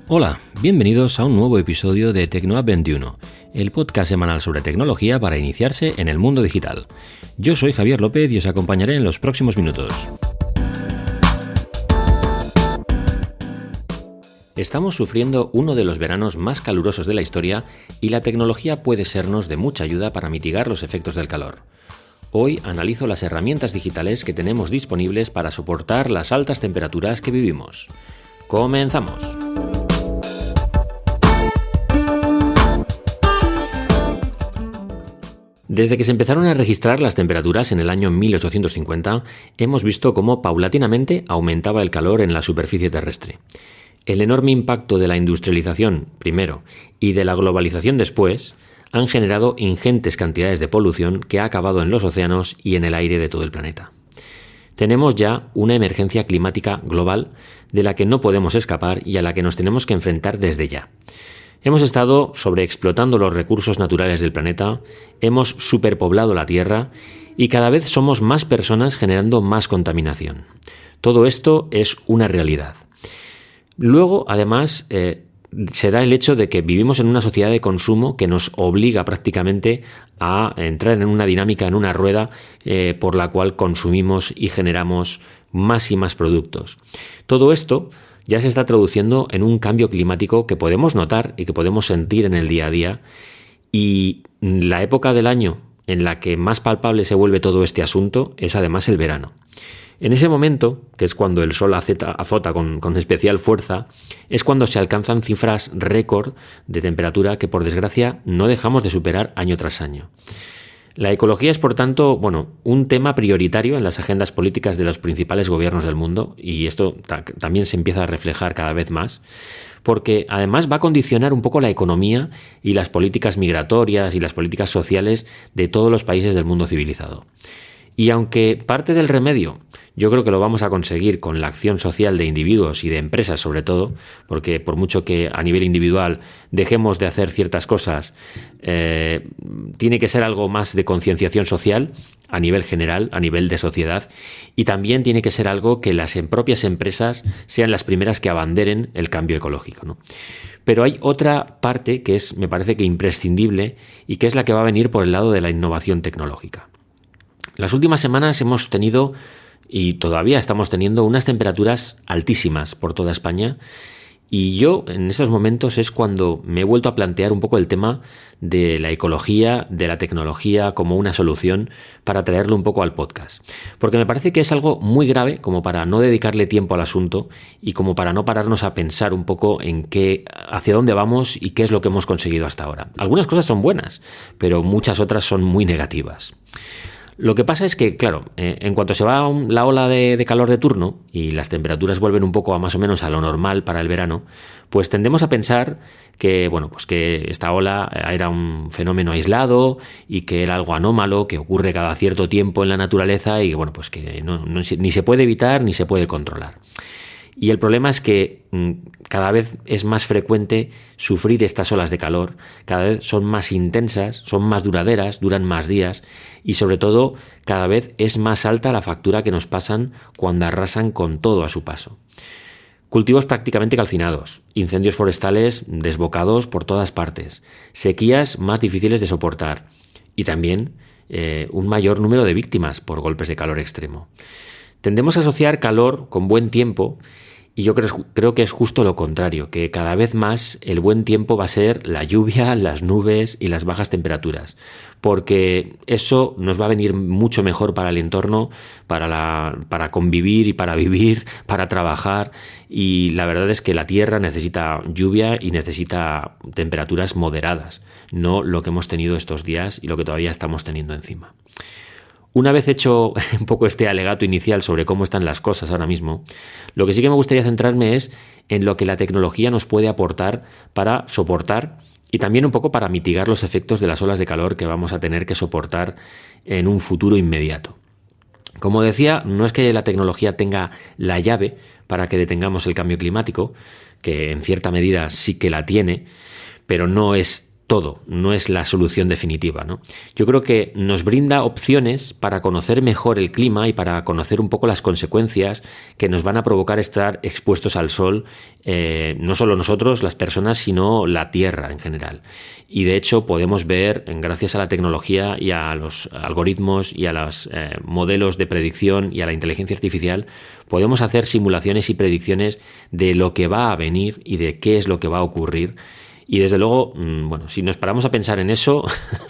Hola, bienvenidos a un nuevo episodio de TecnoApp 21, el podcast semanal sobre tecnología para iniciarse en el mundo digital. Yo soy Javier López y os acompañaré en los próximos minutos. Estamos sufriendo uno de los veranos más calurosos de la historia y la tecnología puede sernos de mucha ayuda para mitigar los efectos del calor. Hoy analizo las herramientas digitales que tenemos disponibles para soportar las altas temperaturas que vivimos. ¡Comenzamos! Desde que se empezaron a registrar las temperaturas en el año 1850, hemos visto cómo paulatinamente aumentaba el calor en la superficie terrestre. El enorme impacto de la industrialización, primero, y de la globalización después, han generado ingentes cantidades de polución que ha acabado en los océanos y en el aire de todo el planeta. Tenemos ya una emergencia climática global de la que no podemos escapar y a la que nos tenemos que enfrentar desde ya. Hemos estado sobreexplotando los recursos naturales del planeta, hemos superpoblado la Tierra y cada vez somos más personas generando más contaminación. Todo esto es una realidad. Luego, además, se da el hecho de que vivimos en una sociedad de consumo que nos obliga prácticamente a entrar en una dinámica, en una rueda por la cual consumimos y generamos más y más productos. Todo esto ya se está traduciendo en un cambio climático que podemos notar y que podemos sentir en el día a día, y la época del año en la que más palpable se vuelve todo este asunto es además el verano. En ese momento, que es cuando el sol azota con especial fuerza, es cuando se alcanzan cifras récord de temperatura que por desgracia no dejamos de superar año tras año. La ecología es, por tanto, un tema prioritario en las agendas políticas de los principales gobiernos del mundo, y esto también se empieza a reflejar cada vez más, porque además va a condicionar un poco la economía y las políticas migratorias y las políticas sociales de todos los países del mundo civilizado. Y aunque parte del remedio yo creo que lo vamos a conseguir con la acción social de individuos y de empresas sobre todo, porque por mucho que a nivel individual dejemos de hacer ciertas cosas, tiene que ser algo más de concienciación social a nivel general, a nivel de sociedad, y también tiene que ser algo que las propias empresas sean las primeras que abanderen el cambio ecológico, ¿no? Pero hay otra parte que es, me parece que imprescindible, y que es la que va a venir por el lado de la innovación tecnológica. Las últimas semanas hemos tenido y todavía estamos teniendo unas temperaturas altísimas por toda España, y yo en esos momentos es cuando me he vuelto a plantear un poco el tema de la ecología, de la tecnología como una solución para traerlo un poco al podcast. Porque me parece que es algo muy grave como para no dedicarle tiempo al asunto y como para no pararnos a pensar un poco en hacia dónde vamos y qué es lo que hemos conseguido hasta ahora. Algunas cosas son buenas, pero muchas otras son muy negativas. Lo que pasa es que, claro, en cuanto se va la ola de calor de turno y las temperaturas vuelven un poco a más o menos a lo normal para el verano, pues tendemos a pensar que, que esta ola era un fenómeno aislado y que era algo anómalo que ocurre cada cierto tiempo en la naturaleza y que ni se puede evitar ni se puede controlar. Y el problema es que cada vez es más frecuente sufrir estas olas de calor, cada vez son más intensas, son más duraderas, duran más días y sobre todo cada vez es más alta la factura que nos pasan cuando arrasan con todo a su paso. Cultivos prácticamente calcinados, incendios forestales desbocados por todas partes, sequías más difíciles de soportar y también un mayor número de víctimas por golpes de calor extremo. Tendemos a asociar calor con buen tiempo y yo creo que es justo lo contrario, que cada vez más el buen tiempo va a ser la lluvia, las nubes y las bajas temperaturas, porque eso nos va a venir mucho mejor para el entorno, para convivir y para vivir, para trabajar, y la verdad es que la Tierra necesita lluvia y necesita temperaturas moderadas, no lo que hemos tenido estos días y lo que todavía estamos teniendo encima. Una vez hecho un poco este alegato inicial sobre cómo están las cosas ahora mismo, lo que sí que me gustaría centrarme es en lo que la tecnología nos puede aportar para soportar y también un poco para mitigar los efectos de las olas de calor que vamos a tener que soportar en un futuro inmediato. Como decía, no es que la tecnología tenga la llave para que detengamos el cambio climático, que en cierta medida sí que la tiene, pero no es todo, no es la solución definitiva, ¿no? Yo creo que nos brinda opciones para conocer mejor el clima y para conocer un poco las consecuencias que nos van a provocar estar expuestos al sol, no solo nosotros, las personas, sino la Tierra en general. Y de hecho podemos ver, gracias a la tecnología y a los algoritmos y a los modelos de predicción y a la inteligencia artificial, podemos hacer simulaciones y predicciones de lo que va a venir y de qué es lo que va a ocurrir. Y desde luego, bueno, si nos paramos a pensar en eso,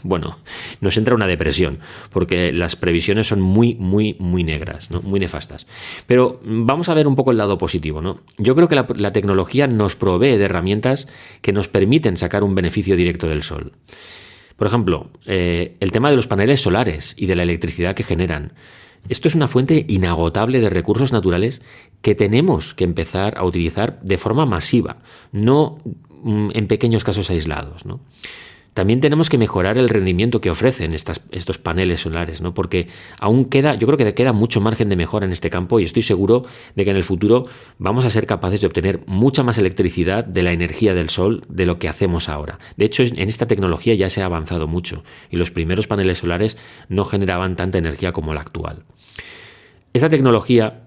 bueno, nos entra una depresión, porque las previsiones son muy, muy, muy negras, ¿no? Muy nefastas. Pero vamos a ver un poco el lado positivo, ¿no? Yo creo que la tecnología nos provee de herramientas que nos permiten sacar un beneficio directo del sol. Por ejemplo, el tema de los paneles solares y de la electricidad que generan. Esto es una fuente inagotable de recursos naturales que tenemos que empezar a utilizar de forma masiva, no en pequeños casos aislados, ¿no? También tenemos que mejorar el rendimiento que ofrecen estos paneles solares, ¿no? Porque yo creo que queda mucho margen de mejora en este campo y estoy seguro de que en el futuro vamos a ser capaces de obtener mucha más electricidad de la energía del sol de lo que hacemos ahora. De hecho, en esta tecnología ya se ha avanzado mucho y los primeros paneles solares no generaban tanta energía como la actual. Esta tecnología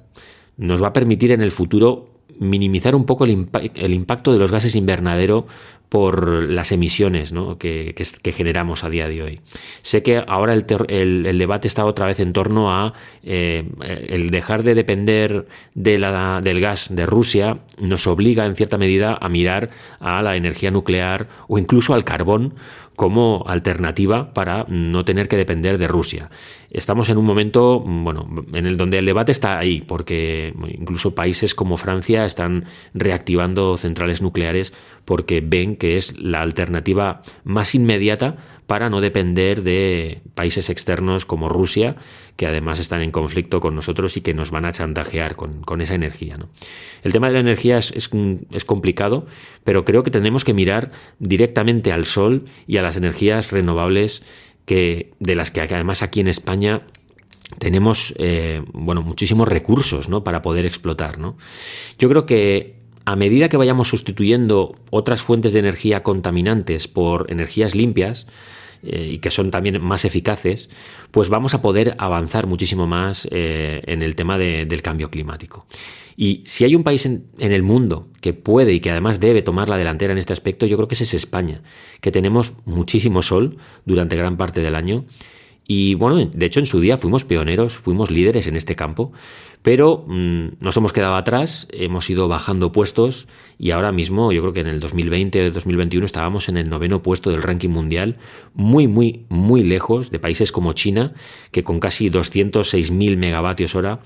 nos va a permitir en el futuro minimizar un poco el impacto de los gases invernadero por las emisiones, ¿no? que generamos a día de hoy. Sé que ahora el debate está otra vez en torno a el dejar de depender del gas de Rusia nos obliga en cierta medida a mirar a la energía nuclear o incluso al carbón como alternativa para no tener que depender de Rusia. Estamos en un momento, bueno, en el donde el debate está ahí, porque incluso países como Francia están reactivando centrales nucleares porque ven que es la alternativa más inmediata para no depender de países externos como Rusia, que además están en conflicto con nosotros y que nos van a chantajear con esa energía, ¿no? El tema de la energía es complicado, pero creo que tenemos que mirar directamente al sol y a las energías renovables de las que además aquí en España tenemos muchísimos recursos, ¿no? Para poder explotar, ¿no? Yo creo que a medida que vayamos sustituyendo otras fuentes de energía contaminantes por energías limpias y que son también más eficaces, pues vamos a poder avanzar muchísimo más en el tema del cambio climático. Y si hay un país en el mundo que puede y que además debe tomar la delantera en este aspecto, yo creo que ese es España, que tenemos muchísimo sol durante gran parte del año. Y bueno, de hecho en su día fuimos pioneros, fuimos líderes en este campo, pero nos hemos quedado atrás, hemos ido bajando puestos y ahora mismo yo creo que en el 2020 o 2021 estábamos en el 9º puesto del ranking mundial, muy, muy, muy lejos de países como China, que con casi 206.000 megavatios hora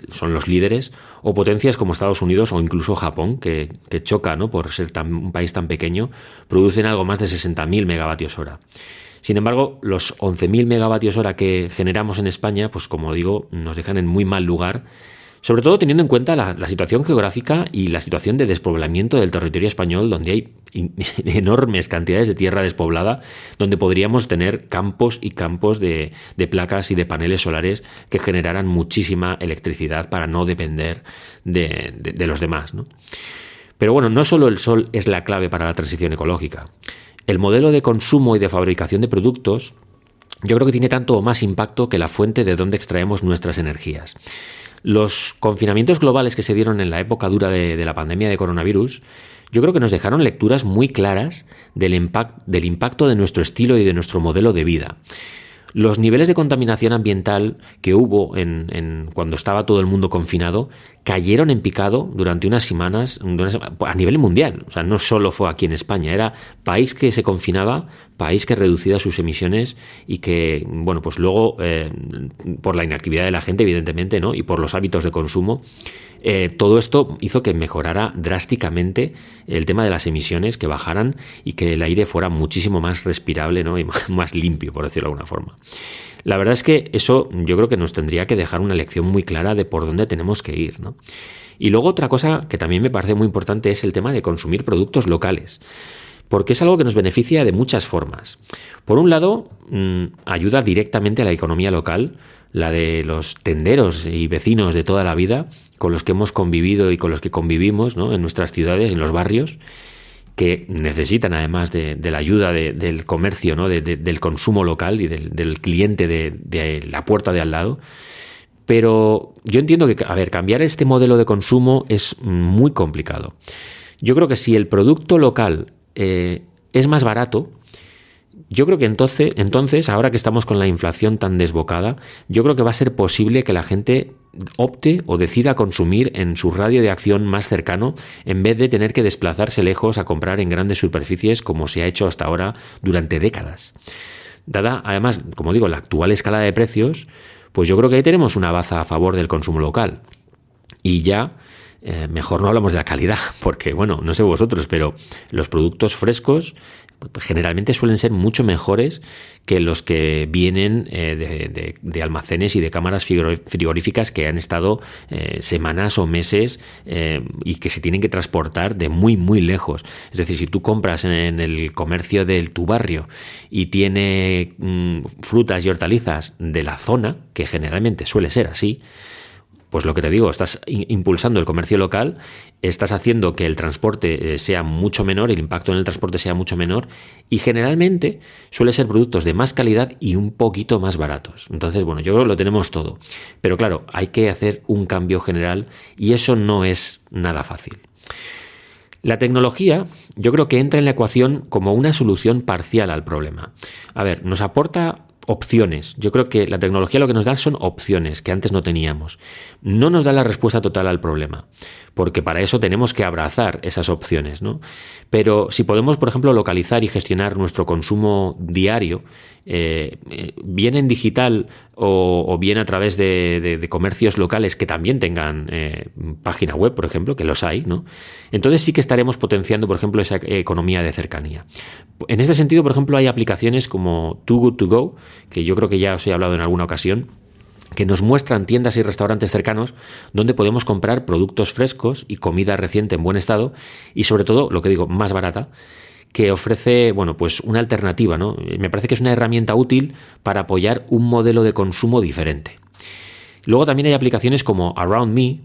son los líderes, o potencias como Estados Unidos o incluso Japón, que choca, ¿no? Por ser un país tan pequeño, producen algo más de 60.000 megavatios hora. Sin embargo, los 11.000 megavatios hora que generamos en España, pues como digo, nos dejan en muy mal lugar, sobre todo teniendo en cuenta la situación geográfica y la situación de despoblamiento del territorio español, donde hay enormes cantidades de tierra despoblada, donde podríamos tener campos y campos de placas y de paneles solares que generaran muchísima electricidad para no depender de los demás, ¿no? Pero bueno, no solo el sol es la clave para la transición ecológica. El modelo de consumo y de fabricación de productos yo creo que tiene tanto o más impacto que la fuente de donde extraemos nuestras energías. Los confinamientos globales que se dieron en la época dura de la pandemia de coronavirus, yo creo que nos dejaron lecturas muy claras del impacto de nuestro estilo y de nuestro modelo de vida. Los niveles de contaminación ambiental que hubo cuando estaba todo el mundo confinado cayeron en picado durante unas semanas a nivel mundial. O sea, no solo fue aquí en España, era país que se confinaba, país que reducía sus emisiones y que, bueno, pues luego, por la inactividad de la gente, evidentemente, ¿no? Y por los hábitos de consumo, todo esto hizo que mejorara drásticamente el tema de las emisiones, que bajaran y que el aire fuera muchísimo más respirable, ¿no? Y más limpio, por decirlo de alguna forma. La verdad es que eso yo creo que nos tendría que dejar una lección muy clara de por dónde tenemos que ir, ¿no? Y luego otra cosa que también me parece muy importante es el tema de consumir productos locales, porque es algo que nos beneficia de muchas formas. Por un lado, ayuda directamente a la economía local, la de los tenderos y vecinos de toda la vida, con los que hemos convivido y con los que convivimos, ¿no? En nuestras ciudades, en los barrios. que necesitan además de la ayuda del comercio, ¿no? Del consumo local y del cliente de la puerta de al lado. Pero yo entiendo que, a ver, cambiar este modelo de consumo es muy complicado. Yo creo que si el producto local es más barato, yo creo que entonces, ahora que estamos con la inflación tan desbocada, yo creo que va a ser posible que la gente opte o decida consumir en su radio de acción más cercano en vez de tener que desplazarse lejos a comprar en grandes superficies como se ha hecho hasta ahora durante décadas. Dada, además, como digo, la actual escalada de precios, pues yo creo que ahí tenemos una baza a favor del consumo local. Y ya, mejor no hablamos de la calidad, porque, bueno, no sé vosotros, pero los productos frescos generalmente suelen ser mucho mejores que los que vienen de almacenes y de cámaras frigoríficas que han estado semanas o meses y que se tienen que transportar de muy, muy lejos. Es decir, si tú compras en el comercio de tu barrio y tiene frutas y hortalizas de la zona, que generalmente suele ser así, pues lo que te digo, estás impulsando el comercio local, estás haciendo que el transporte sea mucho menor, el impacto en el transporte sea mucho menor, y generalmente suele ser productos de más calidad y un poquito más baratos. Entonces, bueno, yo creo que lo tenemos todo. Pero claro, hay que hacer un cambio general y eso no es nada fácil. La tecnología, yo creo que entra en la ecuación como una solución parcial al problema. A ver, nos aporta opciones. Yo creo que la tecnología lo que nos da son opciones que antes no teníamos. No nos da la respuesta total al problema, porque para eso tenemos que abrazar esas opciones, ¿no? Pero si podemos, por ejemplo, localizar y gestionar nuestro consumo diario, bien en digital o bien a través de comercios locales que también tengan página web, por ejemplo, que los hay, ¿no? Entonces sí que estaremos potenciando, por ejemplo, esa economía de cercanía. En este sentido, por ejemplo, hay aplicaciones como Too Good To Go, que yo creo que ya os he hablado en alguna ocasión, que nos muestran tiendas y restaurantes cercanos donde podemos comprar productos frescos y comida reciente en buen estado y, sobre todo, lo que digo, más barata, que ofrece, bueno, pues una alternativa, ¿no? Me parece que es una herramienta útil para apoyar un modelo de consumo diferente. Luego también hay aplicaciones como Around Me,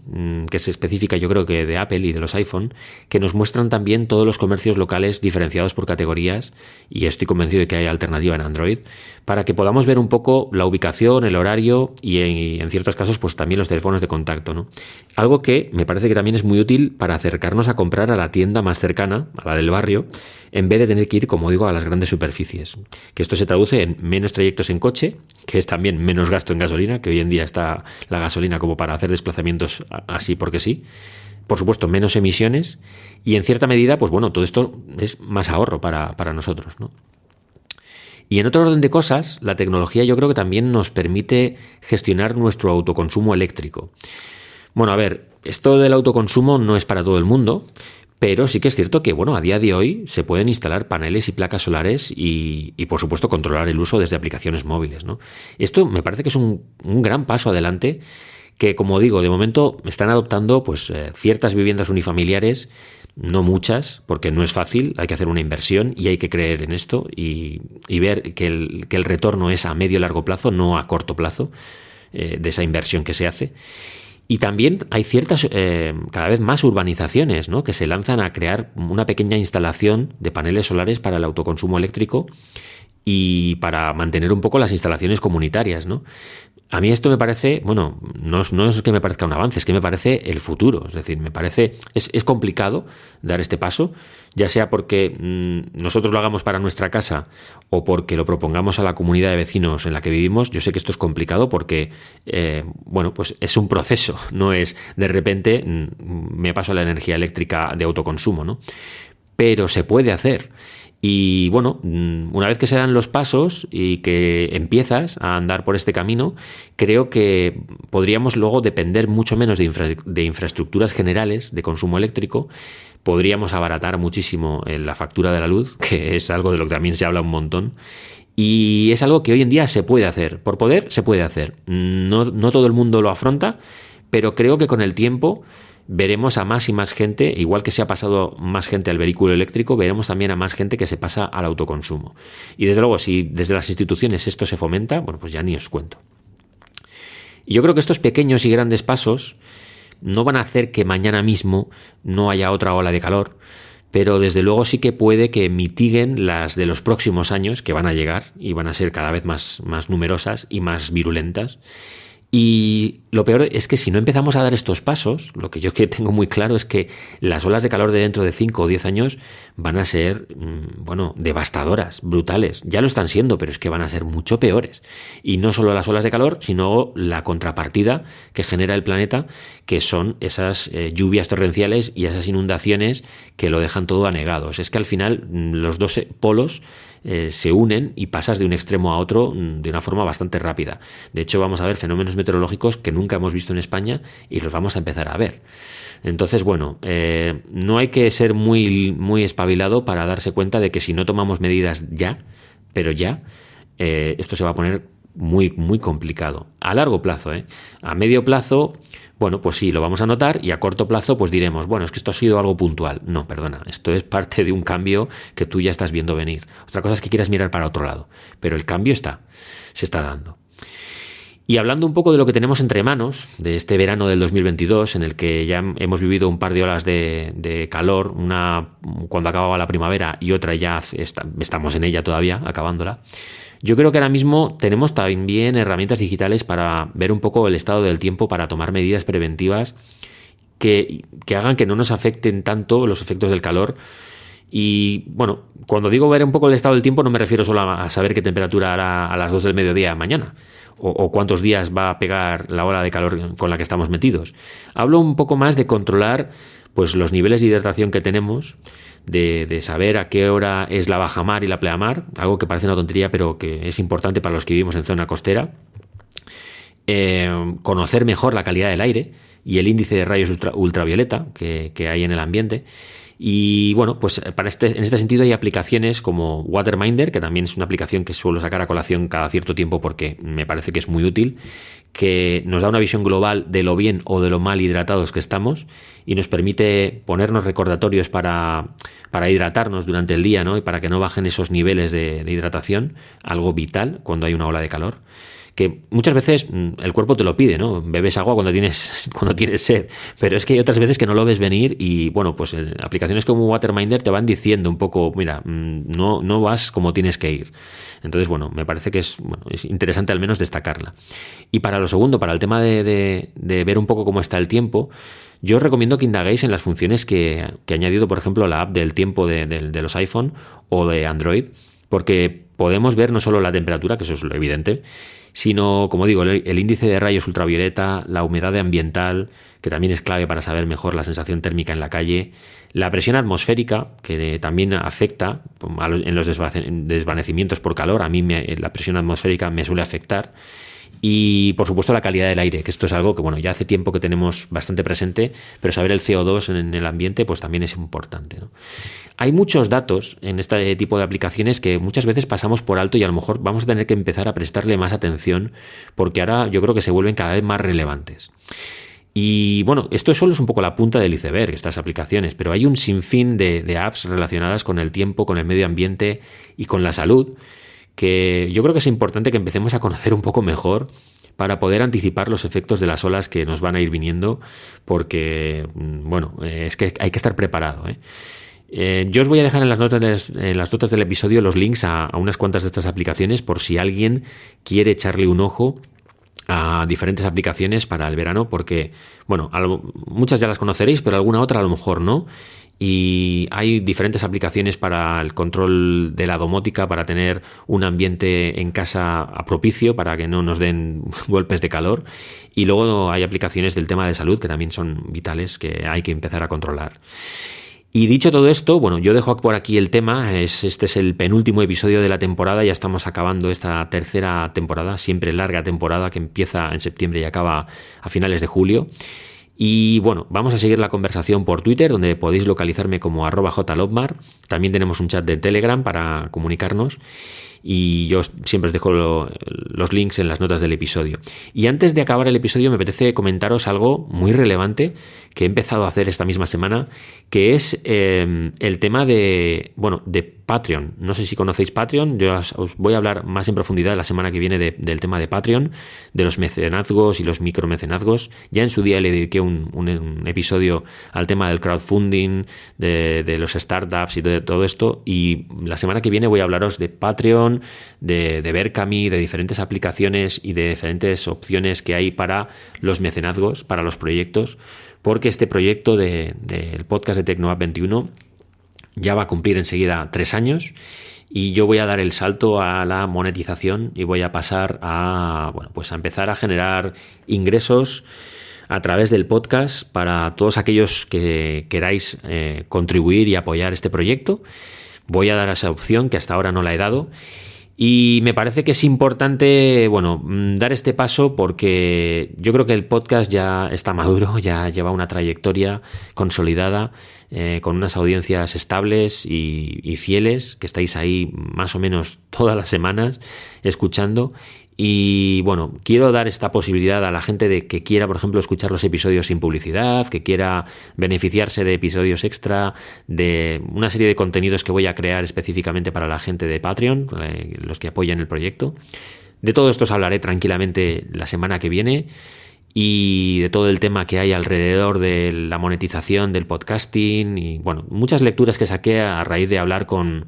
que es específica yo creo que de Apple y de los iPhone, que nos muestran también todos los comercios locales diferenciados por categorías, y estoy convencido de que hay alternativa en Android, para que podamos ver un poco la ubicación, el horario y en ciertos casos pues también los teléfonos de contacto, ¿no? Algo que me parece que también es muy útil para acercarnos a comprar a la tienda más cercana, a la del barrio, en vez de tener que ir, como digo, a las grandes superficies. Que esto se traduce en menos trayectos en coche, que es también menos gasto en gasolina, que hoy en día está la gasolina como para hacer desplazamientos así porque sí. Por supuesto, menos emisiones y en cierta medida, pues bueno, todo esto es más ahorro para nosotros, ¿no? Y en otro orden de cosas, la tecnología yo creo que también nos permite gestionar nuestro autoconsumo eléctrico. Bueno, a ver, esto del autoconsumo no es para todo el mundo, pero sí que es cierto que, bueno, a día de hoy se pueden instalar paneles y placas solares y por supuesto, controlar el uso desde aplicaciones móviles, ¿no? Esto me parece que es un gran paso adelante que, como digo, de momento están adoptando pues ciertas viviendas unifamiliares, no muchas, porque no es fácil, hay que hacer una inversión y hay que creer en esto y ver que el retorno es a medio y largo plazo, no a corto plazo, de esa inversión que se hace. Y también hay ciertas, cada vez más urbanizaciones, ¿no?, que se lanzan a crear una pequeña instalación de paneles solares para el autoconsumo eléctrico y para mantener un poco las instalaciones comunitarias, ¿no? A mí esto me parece, bueno, no es que me parezca un avance, es que me parece el futuro. Es decir, me parece, es complicado dar este paso, ya sea porque nosotros lo hagamos para nuestra casa o porque lo propongamos a la comunidad de vecinos en la que vivimos. Yo sé que esto es complicado porque, bueno, pues es un proceso, no es de repente me paso a la energía eléctrica de autoconsumo, ¿no? Pero se puede hacer. Y bueno, una vez que se dan los pasos y que empiezas a andar por este camino, creo que podríamos luego depender mucho menos de infraestructuras generales de consumo eléctrico. Podríamos abaratar muchísimo la factura de la luz, que es algo de lo que también se habla un montón. Y es algo que hoy en día se puede hacer. Por poder, se puede hacer. No todo el mundo lo afronta, pero creo que con el tiempo veremos a más y más gente, igual que se ha pasado más gente al vehículo eléctrico, veremos también a más gente que se pasa al autoconsumo. Y desde luego, si desde las instituciones esto se fomenta, bueno, pues ya ni os cuento. Y yo creo que estos pequeños y grandes pasos no van a hacer que mañana mismo no haya otra ola de calor, pero desde luego sí que puede que mitiguen las de los próximos años que van a llegar y van a ser cada vez más numerosas y más virulentas. Y lo peor es que si no empezamos a dar estos pasos, lo que yo que tengo muy claro es que las olas de calor de dentro de 5 o 10 años van a ser, devastadoras, brutales. Ya lo están siendo, pero es que van a ser mucho peores. Y no solo las olas de calor, sino la contrapartida que genera el planeta, que son esas lluvias torrenciales y esas inundaciones que lo dejan todo anegado. Es que al final los dos polos se unen y pasas de un extremo a otro de una forma bastante rápida. De hecho, vamos a ver fenómenos meteorológicos que nunca hemos visto en España y los vamos a empezar a ver. Entonces, no hay que ser muy espabilado para darse cuenta de que si no tomamos medidas ya, esto se va a poner muy, muy complicado. A largo plazo, A medio plazo, pues sí, lo vamos a notar, y a corto plazo pues diremos, es que esto ha sido algo puntual. No, perdona, esto es parte de un cambio que tú ya estás viendo venir. Otra cosa es que quieras mirar para otro lado, pero el cambio se está dando. Y hablando un poco de lo que tenemos entre manos, de este verano del 2022, en el que ya hemos vivido un par de olas de calor, una cuando acababa la primavera y otra ya estamos en ella todavía, acabándola. Yo creo que ahora mismo tenemos también herramientas digitales para ver un poco el estado del tiempo, para tomar medidas preventivas que hagan que no nos afecten tanto los efectos del calor. Y cuando digo ver un poco el estado del tiempo, no me refiero solo a saber qué temperatura hará a las 2 del mediodía mañana o cuántos días va a pegar la ola de calor con la que estamos metidos. Hablo un poco más de controlar pues los niveles de hidratación que tenemos, de saber a qué hora es la bajamar y la pleamar, algo que parece una tontería pero que es importante para los que vivimos en zona costera. Conocer mejor la calidad del aire y el índice de rayos ultravioleta que hay en el ambiente. Y en este sentido hay aplicaciones como Waterminder, que también es una aplicación que suelo sacar a colación cada cierto tiempo porque me parece que es muy útil, que nos da una visión global de lo bien o de lo mal hidratados que estamos y nos permite ponernos recordatorios para hidratarnos durante el día, ¿no? Y para que no bajen esos niveles de hidratación, algo vital cuando hay una ola de calor. Que muchas veces el cuerpo te lo pide, ¿no? Bebes agua cuando tienes sed, pero es que hay otras veces que no lo ves venir y, aplicaciones como Waterminder te van diciendo un poco, mira, no vas como tienes que ir. Entonces, me parece que es interesante al menos destacarla. Y para lo segundo, para el tema de ver un poco cómo está el tiempo, yo os recomiendo que indaguéis en las funciones que ha añadido, por ejemplo, la app del tiempo de los iPhone o de Android, porque podemos ver no solo la temperatura, que eso es lo evidente, sino, como digo, el índice de rayos ultravioleta, la humedad ambiental, que también es clave para saber mejor la sensación térmica en la calle, la presión atmosférica, que también afecta en los desvanecimientos por calor. A mí la presión atmosférica me suele afectar. Y, por supuesto, la calidad del aire, que esto es algo que ya hace tiempo que tenemos bastante presente, pero saber el CO2 en el ambiente pues también es importante, ¿no? Hay muchos datos en este tipo de aplicaciones que muchas veces pasamos por alto y a lo mejor vamos a tener que empezar a prestarle más atención porque ahora yo creo que se vuelven cada vez más relevantes. Y esto solo es un poco la punta del iceberg, estas aplicaciones, pero hay un sinfín de apps relacionadas con el tiempo, con el medio ambiente y con la salud, que yo creo que es importante que empecemos a conocer un poco mejor para poder anticipar los efectos de las olas que nos van a ir viniendo, porque es que hay que estar preparado, yo os voy a dejar en las notas del episodio los links a unas cuantas de estas aplicaciones por si alguien quiere echarle un ojo a diferentes aplicaciones para el verano, porque muchas ya las conoceréis, pero alguna otra a lo mejor no. Y hay diferentes aplicaciones para el control de la domótica, para tener un ambiente en casa propicio, para que no nos den golpes de calor. Y luego hay aplicaciones del tema de salud que también son vitales, que hay que empezar a controlar. Y dicho todo esto, yo dejo por aquí el tema. Este es el penúltimo episodio de la temporada. Ya estamos acabando esta tercera temporada, siempre larga temporada, que empieza en septiembre y acaba a finales de julio. Y vamos a seguir la conversación por Twitter, donde podéis localizarme como @jlobmar. También tenemos un chat de Telegram para comunicarnos. y yo siempre os dejo los links en las notas del episodio. Y antes de acabar el episodio me apetece comentaros algo muy relevante que he empezado a hacer esta misma semana, que es el tema de Patreon. No sé si conocéis Patreon, yo os voy a hablar más en profundidad la semana que viene del tema de Patreon, de los mecenazgos y los micromecenazgos. Ya en su día le dediqué un episodio al tema del crowdfunding, de los startups y de todo esto, y la semana que viene voy a hablaros de Patreon, de Berkami, de diferentes aplicaciones y de diferentes opciones que hay para los mecenazgos, para los proyectos, porque este proyecto del podcast de TecnoApp 21 ya va a cumplir enseguida 3 años y yo voy a dar el salto a la monetización y voy a pasar a empezar a generar ingresos a través del podcast para todos aquellos que queráis contribuir y apoyar este proyecto. Voy a dar esa opción que hasta ahora no la he dado. Y me parece que es importante, dar este paso porque yo creo que el podcast ya está maduro, ya lleva una trayectoria consolidada, con unas audiencias estables y fieles, que estáis ahí más o menos todas las semanas escuchando. Y quiero dar esta posibilidad a la gente de que quiera, por ejemplo, escuchar los episodios sin publicidad, que quiera beneficiarse de episodios extra, de una serie de contenidos que voy a crear específicamente para la gente de Patreon, los que apoyan el proyecto. De todo esto os hablaré tranquilamente la semana que viene y de todo el tema que hay alrededor de la monetización del podcasting y muchas lecturas que saqué a raíz de hablar con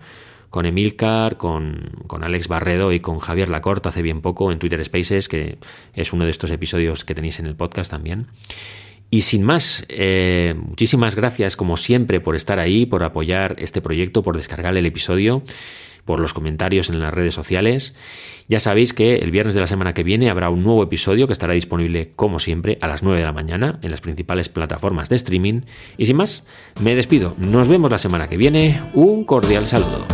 Emilcar, con Alex Barredo y con Javier Lacorte hace bien poco en Twitter Spaces, que es uno de estos episodios que tenéis en el podcast también. Y sin más, muchísimas gracias como siempre por estar ahí, por apoyar este proyecto, por descargar el episodio, por los comentarios en las redes sociales. Ya sabéis que el viernes de la semana que viene habrá un nuevo episodio que estará disponible como siempre a las 9 de la mañana en las principales plataformas de streaming. Y sin más, me despido. Nos vemos la semana que viene. Un cordial saludo.